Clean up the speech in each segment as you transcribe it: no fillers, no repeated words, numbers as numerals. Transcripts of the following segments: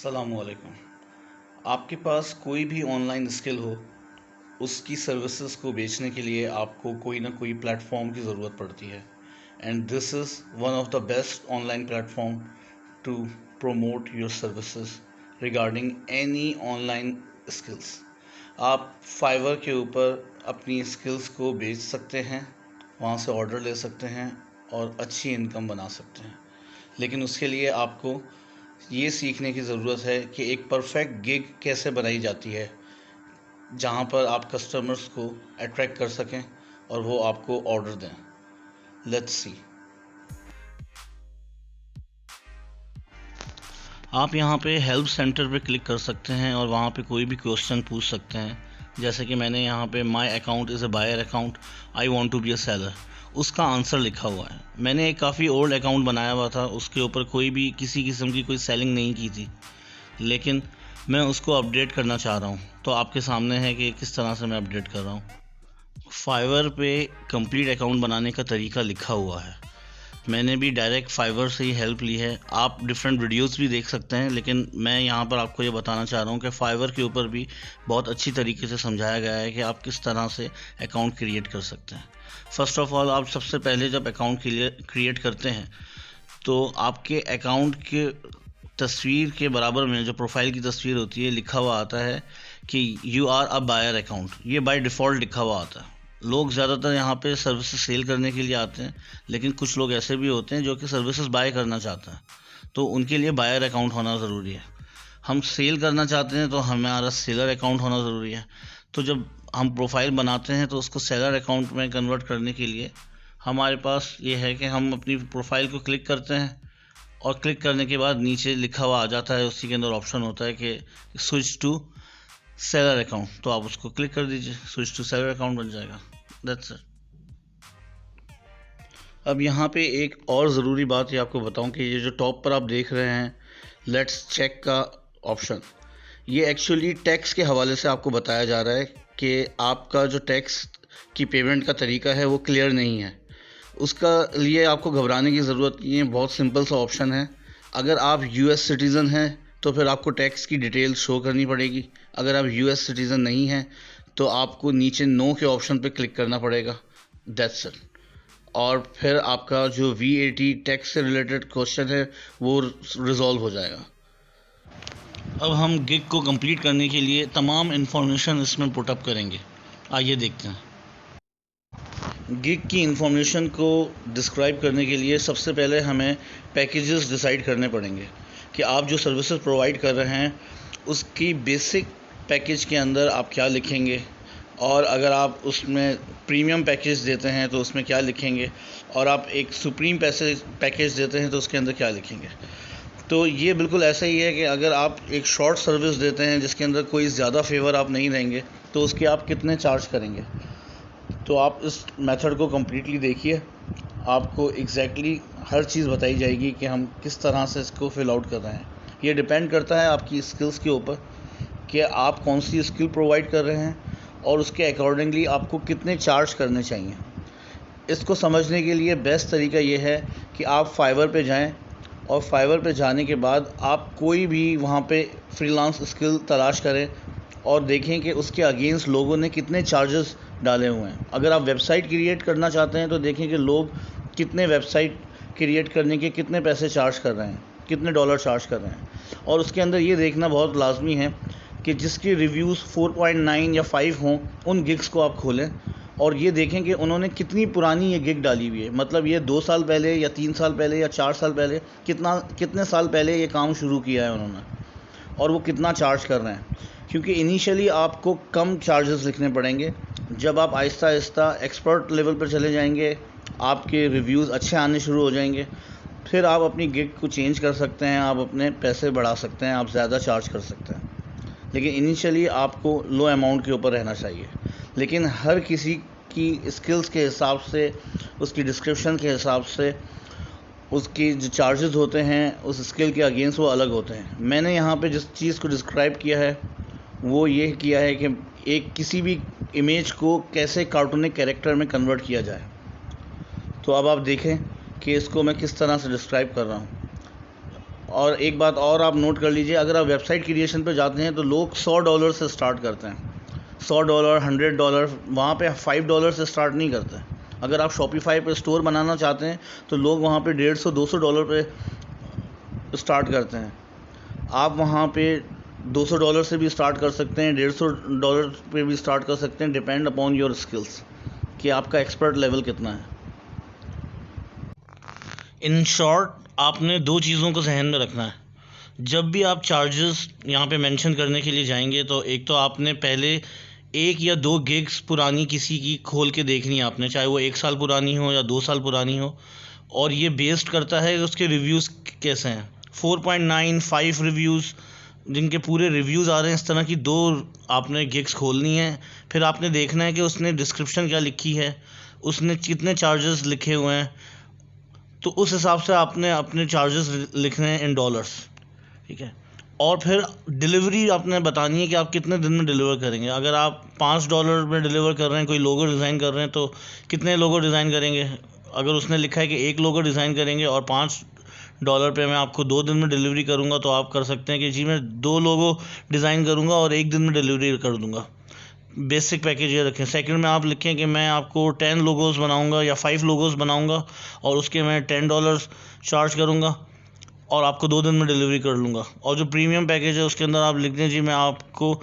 अस्सलामुअलैकुम। आपके पास कोई भी ऑनलाइन स्किल हो, उसकी सर्विसेज को बेचने के लिए आपको कोई ना कोई प्लेटफॉर्म की ज़रूरत पड़ती है। And this is one of the best online platform to promote your services regarding any online skills। आप फाइवर के ऊपर अपनी स्किल्स को बेच सकते हैं, वहाँ से ऑर्डर ले सकते हैं और अच्छी इनकम बना सकते हैं। लेकिन उसके लिए आपको ये सीखने की ज़रूरत है कि एक परफेक्ट गिग कैसे बनाई जाती है, जहाँ पर आप कस्टमर्स को अट्रैक्ट कर सकें और वो आपको ऑर्डर दें। Let's see. आप यहाँ पे हेल्प सेंटर पे क्लिक कर सकते हैं और वहाँ पे कोई भी क्वेश्चन पूछ सकते हैं। जैसे कि मैंने यहाँ पे my account is a buyer account, I want to be a seller, उसका आंसर लिखा हुआ है। मैंने एक काफ़ी ओल्ड अकाउंट बनाया हुआ था, उसके ऊपर कोई भी किसी किस्म की कोई सेलिंग नहीं की थी, लेकिन मैं उसको अपडेट करना चाह रहा हूँ। तो आपके सामने है कि किस तरह से मैं अपडेट कर रहा हूँ। फाइवर पे कंप्लीट अकाउंट बनाने का तरीका लिखा हुआ है। मैंने भी डायरेक्ट फाइवर से ही हेल्प ली है। आप डिफरेंट वीडियोस भी देख सकते हैं, लेकिन मैं यहाँ पर आपको ये बताना चाह रहा हूँ कि फाइवर के ऊपर भी बहुत अच्छी तरीके से समझाया गया है कि आप किस तरह से अकाउंट क्रिएट कर सकते हैं। फर्स्ट ऑफ ऑल, आप सबसे पहले जब अकाउंट क्रिएट करते हैं तो आपके अकाउंट के तस्वीर के बराबर में जो प्रोफाइल की तस्वीर होती है, लिखा हुआ आता है कि you are a buyer account. ये बाय डिफ़ॉल्ट लिखा हुआ आता है। लोग ज़्यादातर यहाँ पे सर्विसेज सेल करने के लिए आते हैं, लेकिन कुछ लोग ऐसे भी होते हैं जो कि सर्विसेज बाय करना चाहते हैं, तो उनके लिए बायर अकाउंट होना ज़रूरी है। हम सेल करना चाहते हैं तो हमारा सेलर अकाउंट होना ज़रूरी है। तो जब हम प्रोफाइल बनाते हैं तो उसको सेलर अकाउंट में कन्वर्ट करने के लिए हमारे पास ये है कि हम अपनी प्रोफाइल को क्लिक करते हैं और क्लिक करने के बाद नीचे लिखा हुआ आ जाता है, उसी के अंदर ऑप्शन होता है कि स्विच टू सेलर अकाउंट। तो आप उसको क्लिक कर दीजिए, स्विच टू सेलर अकाउंट बन जाएगा। That's it. अब यहाँ पे एक और ज़रूरी बात ये आपको बताऊँ कि ये जो टॉप पर आप देख रहे हैं लेट्स चेक का ऑप्शन, ये एक्चुअली टैक्स के हवाले से आपको बताया जा रहा है कि आपका जो टैक्स की पेमेंट का तरीका है वो क्लियर नहीं है। उसका लिए आपको घबराने की ज़रूरत नहीं है, बहुत सिंपल सा ऑप्शन है। अगर आप यूएस सिटीज़न हैं तो फिर आपको टैक्स की डिटेल शो करनी पड़ेगी। अगर आप यूएस सिटीज़न नहीं हैं तो आपको नीचे नो के ऑप्शन पे क्लिक करना पड़ेगा। That's it. और फिर आपका जो वीएटी टैक्स से रिलेटेड क्वेश्चन है वो रिजॉल्व हो जाएगा। अब हम गिग को कंप्लीट करने के लिए तमाम इन्फॉर्मेशन इसमें पुटअप करेंगे। आइए देखते हैं। गिग की इंफॉर्मेशन को डिस्क्राइब करने के लिए सबसे पहले हमें पैकेजेस डिसाइड करने पड़ेंगे कि आप जो सर्विसेज प्रोवाइड कर रहे हैं उसकी बेसिक पैकेज के अंदर आप क्या लिखेंगे, और अगर आप उसमें प्रीमियम पैकेज देते हैं तो उसमें क्या लिखेंगे, और आप एक सुप्रीम पैकेज देते हैं तो उसके अंदर क्या लिखेंगे। तो ये बिल्कुल ऐसा ही है कि अगर आप एक शॉर्ट सर्विस देते हैं जिसके अंदर कोई ज़्यादा फेवर आप नहीं देंगे तो उसके आप कितने चार्ज करेंगे। तो आप इस मेथड को कम्प्लीटली देखिए, आपको एग्जैक्टली हर चीज़ बताई जाएगी कि हम किस तरह से इसको फिल आउट कर रहे हैं। ये डिपेंड करता है आपकी स्किल्स के ऊपर कि आप कौन सी स्किल प्रोवाइड कर रहे हैं और उसके अकॉर्डिंगली आपको कितने चार्ज करने चाहिए। इसको समझने के लिए बेस्ट तरीका ये है कि आप फाइवर पे जाएं और फाइवर पे जाने के बाद आप कोई भी वहाँ पे फ्रीलांस स्किल तलाश करें और देखें कि उसके अगेंस्ट लोगों ने कितने चार्जेस डाले हुए हैं। अगर आप वेबसाइट क्रिएट करना चाहते हैं तो देखें कि लोग कितने वेबसाइट क्रिएट करने के कितने पैसे चार्ज कर रहे हैं, कितने डॉलर चार्ज कर रहे हैं। और उसके अंदर ये देखना बहुत लाजमी है कि जिसके रिव्यूज़ 4.9 या 5 हों उन गिग्स को आप खोलें और ये देखें कि उन्होंने कितनी पुरानी ये गिग डाली हुई है। मतलब ये 2 साल पहले या 3 साल पहले या 4 साल पहले कितने साल पहले ये काम शुरू किया है उन्होंने, और वो कितना चार्ज कर रहे हैं। क्योंकि इनिशियली आपको कम चार्जेस लिखने पड़ेंगे। जब आप आहिस्ता आहिस्ता एक्सपर्ट लेवल पर चले जाएंगे, आपके रिव्यूज़ अच्छे आने शुरू हो जाएंगे, फिर आप अपनी गिग को चेंज कर सकते हैं, आप अपने पैसे बढ़ा सकते हैं, आप ज़्यादा चार्ज कर सकते हैं। लेकिन इनिशियली आपको लो अमाउंट के ऊपर रहना चाहिए। लेकिन हर किसी की स्किल्स के हिसाब से, उसकी डिस्क्रिप्शन के हिसाब से उसकी जो चार्जेस होते हैं उस स्किल के अगेंस्ट वो अलग होते हैं। मैंने यहाँ पे जिस चीज़ को डिस्क्राइब किया है वो ये किया है कि एक किसी भी इमेज को कैसे कार्टूनिक कैरेक्टर में कन्वर्ट किया जाए। तो अब आप देखें कि इसको मैं किस तरह से डिस्क्राइब कर रहा हूँ। और एक बात और आप नोट कर लीजिए, अगर आप वेबसाइट क्रिएशन पे जाते हैं तो लोग $100 से स्टार्ट करते हैं, $100, $100, वहाँ पे $5 से स्टार्ट नहीं करते। अगर आप शॉपिफाई पे स्टोर बनाना चाहते हैं तो लोग वहाँ पे $150-200 पे स्टार्ट करते हैं। आप वहाँ पे $200 से भी स्टार्ट कर सकते हैं, $150 पे भी स्टार्ट कर सकते हैं, डिपेंड अपॉन योर स्किल्स कि आपका एक्सपर्ट लेवल कितना है। इन शॉर्ट, आपने दो चीज़ों को जहन में रखना है जब भी आप चार्जेस यहाँ पे मेंशन करने के लिए जाएंगे। तो एक तो आपने पहले 1 या 2 गिग्स पुरानी किसी की खोल के देखनी है आपने, चाहे वो 1 साल पुरानी हो या 2 साल पुरानी हो, और ये बेस्ड करता है उसके रिव्यूज़ कैसे हैं। 4.95 रिव्यूज़, जिनके पूरे रिव्यूज़ आ रहे हैं इस तरह की 2 आपने गिग्स खोलनी है। फिर आपने देखना है कि उसने डिस्क्रिप्शन क्या लिखी है, उसने कितने चार्जेस लिखे हुए हैं, तो उस हिसाब से आपने अपने चार्जेस लिखने हैं इन डॉलर्स, ठीक है। और फिर डिलीवरी आपने बतानी है कि आप कितने दिन में डिलीवर करेंगे। अगर आप $5 में डिलीवर कर रहे हैं, कोई लोगो डिज़ाइन कर रहे हैं, तो कितने लोगो डिज़ाइन करेंगे। अगर उसने लिखा है कि 1 लोगो डिज़ाइन करेंगे और $5 पे मैं आपको 2 दिन में डिलीवरी करूँगा, तो आप कर सकते हैं कि जी मैं 2 लोगो डिज़ाइन करूँगा और 1 दिन में डिलीवरी कर दूँगा। बेसिक पैकेज ये रखें। सेकंड में आप लिखें कि मैं आपको 10 लोगोस बनाऊँगा या 5 लोगोस बनाऊँगा और उसके मैं $10 चार्ज करूँगा और आपको 2 दिन में डिलीवरी कर लूँगा। और जो प्रीमियम पैकेज है उसके अंदर आप लिख दें जी मैं आपको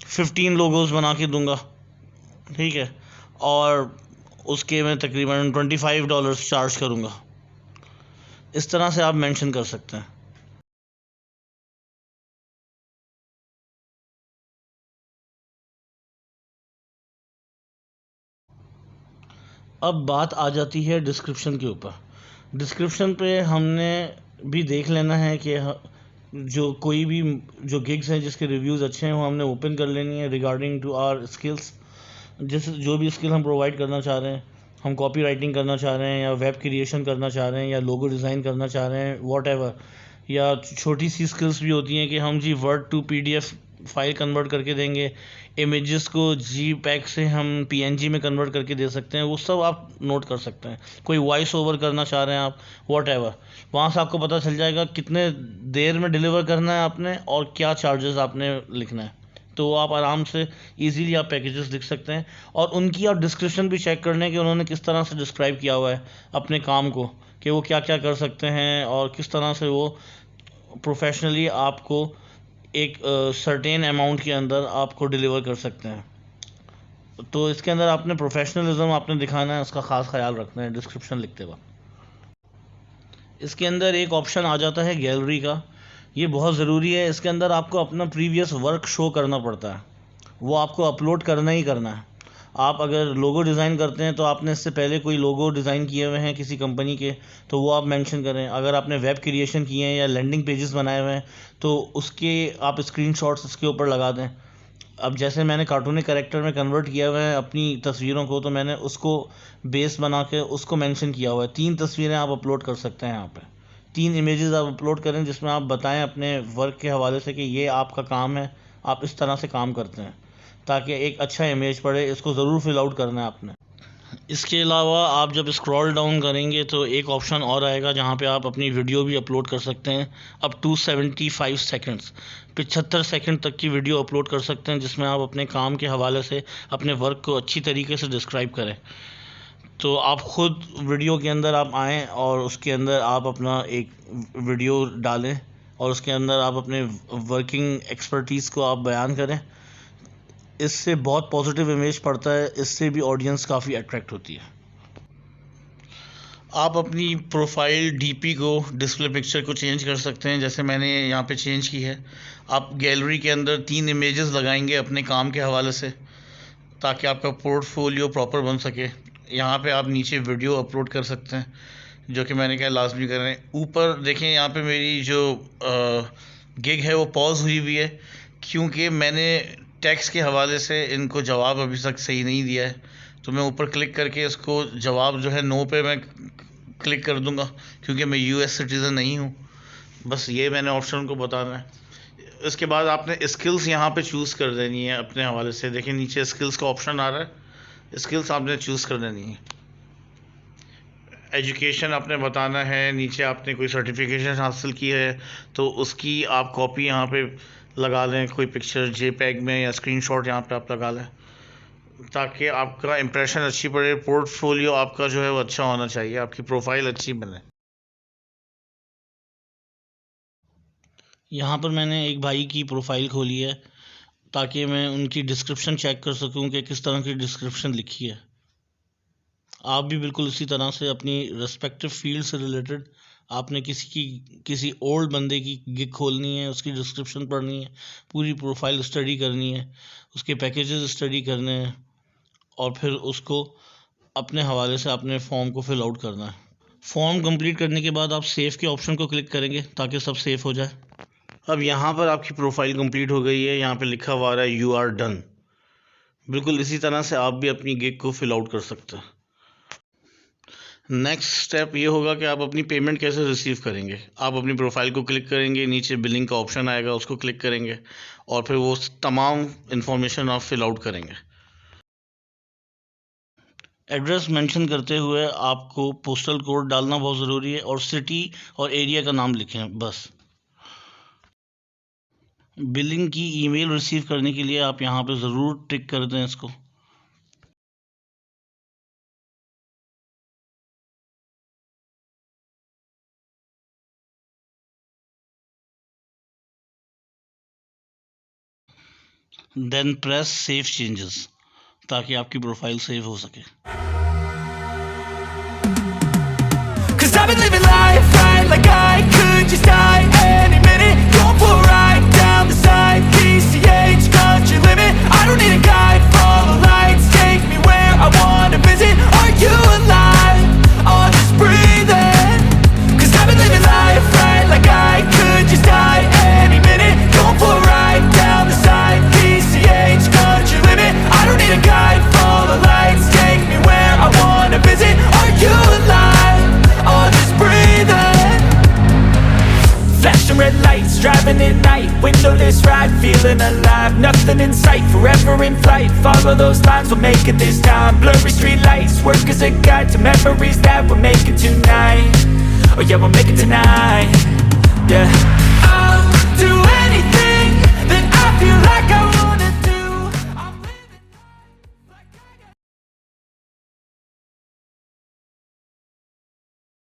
15 लोगोस बना के दूँगा, ठीक है, और उसके मैं तकरीबन $25 चार्ज करूँगा। इस तरह से आप मेंशन कर सकते हैं। अब बात आ जाती है डिस्क्रिप्शन के ऊपर। डिस्क्रिप्शन पे हमने भी देख लेना है कि जो कोई भी जो गिग्स हैं जिसके रिव्यूज़ अच्छे हैं वो हमने ओपन कर लेनी है रिगार्डिंग टू आवर स्किल्स। जो भी स्किल हम प्रोवाइड करना चाह रहे हैं, हम कॉपी राइटिंग करना चाह रहे हैं या वेब क्रिएशन करना चाह रहे हैं या लोगो डिज़ाइन करना चाह रहे हैं, वॉट एवर। या छोटी सी स्किल्स भी होती हैं कि हम जी word to PDF file convert करके देंगे, इमेजेस को JPEG से हम PNG में कन्वर्ट करके दे सकते हैं, वो सब आप नोट कर सकते हैं। कोई वॉइस ओवर करना चाह रहे हैं आप, वॉट एवर, वहाँ से आपको पता चल जाएगा कितने देर में डिलीवर करना है आपने और क्या चार्जेस आपने लिखना है। तो आप आराम से इजीली आप पैकेजेस लिख सकते हैं और उनकी आप डिस्क्रिप्शन भी चेक कर लें कि उन्होंने किस तरह से डिस्क्राइब किया हुआ है अपने काम को, कि वो क्या क्या कर सकते हैं और किस तरह से वो प्रोफेशनली आपको एक सर्टेन अमाउंट के अंदर आपको डिलीवर कर सकते हैं। तो इसके अंदर आपने प्रोफेशनलिज्म आपने दिखाना है, उसका ख़ास ख्याल रखना है डिस्क्रिप्शन लिखते वक्त। इसके अंदर एक ऑप्शन आ जाता है गैलरी का, ये बहुत ज़रूरी है। इसके अंदर आपको अपना प्रीवियस वर्क शो करना पड़ता है, वो आपको अपलोड करना ही करना है। आप अगर लोगो डिज़ाइन करते हैं तो आपने इससे पहले कोई लोगो डिज़ाइन किए हुए हैं किसी कंपनी के, तो वो आप मेंशन करें। अगर आपने वेब क्रिएशन किए हैं या लैंडिंग पेजेस बनाए हुए हैं तो उसके आप स्क्रीनशॉट्स इसके ऊपर लगा दें। अब जैसे मैंने कार्टूनिक कैरेक्टर में कन्वर्ट किया हुआ है अपनी तस्वीरों को, तो मैंने उसको बेस बना के उसको मेंशन किया हुआ है। 3 तस्वीरें आप अपलोड कर सकते हैं यहाँ पे, 3 इमेजेस आप अपलोड करें जिसमें आप बताएं अपने वर्क के हवाले से कि ये आपका काम है, आप इस तरह से काम करते हैं, ताकि एक अच्छा इमेज पड़े। इसको ज़रूर फिल आउट करना है आपने। इसके अलावा आप जब स्क्रॉल डाउन करेंगे तो एक ऑप्शन और आएगा जहाँ पे आप अपनी वीडियो भी अपलोड कर सकते हैं। अप टू 75 सेकंड्स, 75 सेकंड तक की वीडियो अपलोड कर सकते हैं जिसमें आप अपने काम के हवाले से अपने वर्क को अच्छी तरीके से डिस्क्राइब करें। तो आप ख़ुद वीडियो के अंदर आप आएँ और उसके अंदर आप अपना एक वीडियो डालें और उसके अंदर आप अपने वर्किंग एक्सपर्टीज़ को आप बयान करें। इससे बहुत पॉजिटिव इमेज पड़ता है, इससे भी ऑडियंस काफ़ी अट्रैक्ट होती है। आप अपनी प्रोफाइल DP को, डिस्प्ले पिक्चर को चेंज कर सकते हैं, जैसे मैंने यहाँ पे चेंज की है। आप गैलरी के अंदर 3 इमेजेस लगाएंगे अपने काम के हवाले से ताकि आपका पोर्टफोलियो प्रॉपर बन सके। यहाँ पे आप नीचे वीडियो अपलोड कर सकते हैं, जो कि मैंने कहा लाजमी कर रहे हैं। ऊपर देखें, यहाँ पे मेरी जो गिग है वो पॉज हुई हुई है क्योंकि मैंने टैक्स के हवाले से इनको जवाब अभी तक सही नहीं दिया है। तो मैं ऊपर क्लिक करके इसको जवाब जो है नो पे मैं क्लिक कर दूंगा क्योंकि मैं US सिटीज़न नहीं हूँ। बस ये मैंने ऑप्शन को बताना है। इसके बाद आपने स्किल्स यहाँ पे चूज़ कर देनी है अपने हवाले से। देखिए नीचे स्किल्स का ऑप्शन आ रहा है, स्किल्स आपने चूज़ कर देनी है। एजुकेशन आपने बताना है, नीचे आपने कोई सर्टिफिकेशन हासिल की है तो उसकी आप कॉपी यहाँ पे लगा लें, कोई पिक्चर जेपैग में या स्क्रीनशॉट यहाँ पे आप लगा लें, ताकि आपका इम्प्रेशन अच्छी पड़े। पोर्टफोलियो आपका जो है वो अच्छा होना चाहिए, आपकी प्रोफाइल अच्छी बने। यहाँ पर मैंने एक भाई की प्रोफाइल खोली है ताकि मैं उनकी डिस्क्रिप्शन चेक कर सकूं कि किस तरह की डिस्क्रिप्शन लिखी है। आप भी बिल्कुल इसी तरह से अपनी रेस्पेक्टिव फील्ड से रिलेटेड आपने किसी ओल्ड बंदे की गिग खोलनी है, उसकी डिस्क्रिप्शन पढ़नी है, पूरी प्रोफाइल स्टडी करनी है, उसके पैकेजेस स्टडी करने हैं और फिर उसको अपने हवाले से अपने फॉर्म को फिल आउट करना है। फॉर्म कंप्लीट करने के बाद आप सेव के ऑप्शन को क्लिक करेंगे ताकि सब सेव हो जाए। अब यहाँ पर आपकी प्रोफाइल कंप्लीट हो गई है, यहाँ पे लिखा हुआ आ रहा है यू आर डन। बिल्कुल इसी तरह से आप भी अपनी गिग को फिल आउट कर सकते हैं। नेक्स्ट स्टेप ये होगा कि आप अपनी पेमेंट कैसे रिसीव करेंगे। आप अपनी प्रोफाइल को क्लिक करेंगे, नीचे बिलिंग का ऑप्शन आएगा, उसको क्लिक करेंगे और फिर वो तमाम इंफॉर्मेशन आप फिल आउट करेंगे। एड्रेस मेंशन करते हुए आपको पोस्टल कोड डालना बहुत ज़रूरी है और सिटी और एरिया का नाम लिखें बस। बिलिंग की ईमेल रिसीव करने के लिए आप यहाँ पे ज़रूर टिक कर दें इसको। देन प्रेस सेव चेंजेस ताकि आपकी प्रोफाइल सेव हो सके। Cause I've been living life right like I could just die any minute. Going for a ride down the side, PCH country limit. I don't need a guide, follow lights, take me where I wanna visit. Are you alive? Or just breathing? Cause I've been living life right like I could just die any minute. Going for a ride down the side, PCH country limit. I don't need a guide, follow lights, take me where I wanna visit. Are you alive? Or just breathing? Flashing red lights, driving at night, windowless ride, feeling alive. Nothing in sight, forever in flight. Follow those lines, we'll make it this time. Blurry street lights, work as a guide to memories that we're making tonight. Oh yeah, we'll make it tonight. Yeah.